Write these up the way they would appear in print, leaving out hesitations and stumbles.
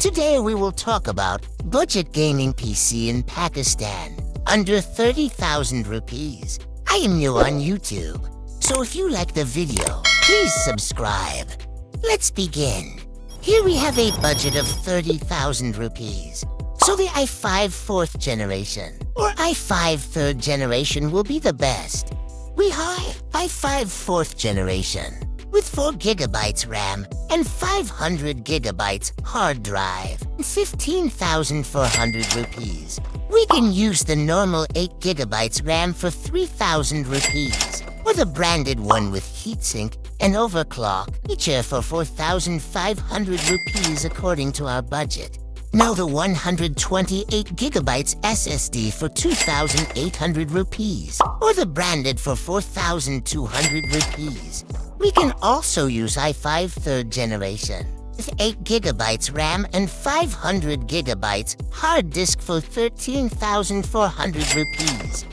Today we will talk about budget gaming PC in Pakistan, under 30,000 rupees. I am new on YouTube, so if you like the video, please subscribe. Let's begin. Here we have a budget of 30,000 rupees. So the i5 4th generation or i5 3rd generation will be the best. We have i5 4th generation with 4 GB RAM and 500 GB hard drive, 15,400 rupees. We can use the normal 8 GB RAM for 3,000 rupees, or the branded one with heatsink and overclock, each for 4,500 rupees according to our budget. Now the 128 GB SSD for 2,800 rupees, or the branded for 4,200 rupees. We can also use i5 3rd generation with 8 GB RAM and 500 GB hard disk for 13,400 rupees.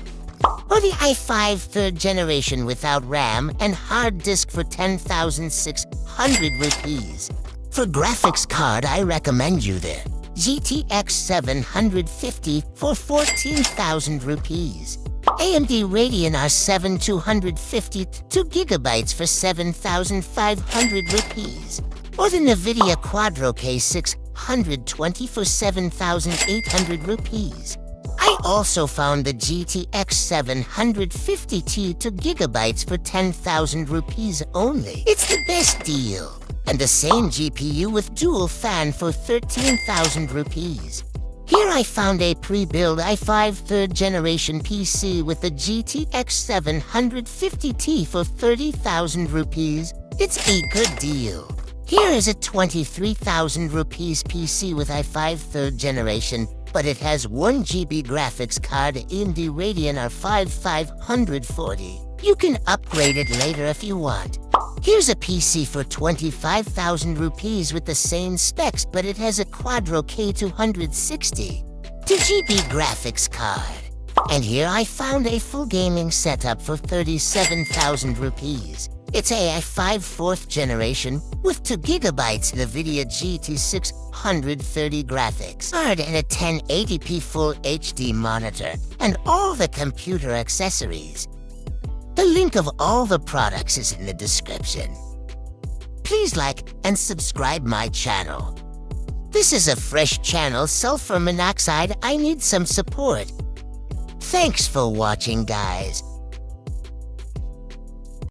Or the i5 3rd generation without RAM and hard disk for 10,600 rupees. For graphics card, I recommend you the GTX 750 for 14,000 rupees. AMD Radeon R7 250 2 GB for 7,500 rupees. Or the nvidia Quadro K620 for 7,800 rupees. I also found the GTX 750T 2 GB for 10,000 rupees only. It's the best deal. And the same GPU with dual fan for 13,000 rupees. Here I found a pre-built i5 3rd generation PC with the GTX 750T for 30,000 rupees. It's a good deal. Here is a 23,000 rupees PC with i5 3rd generation, but it has 1 GB graphics card AMD Radeon R5 540. You can upgrade it later if you want. Here's a PC for 25,000 rupees with the same specs, but it has a Quadro K260 2 GB graphics card. And here I found a full gaming setup for 37,000 rupees. It's a i5 4th generation with 2 GB nvidia GT 630 graphics card and a 1080p Full HD monitor, and all the computer accessories. The link of all the products is in the description. Please like and subscribe my channel. This is a fresh channel, sulfur monoxide. I need some support. Thanks for watching, guys.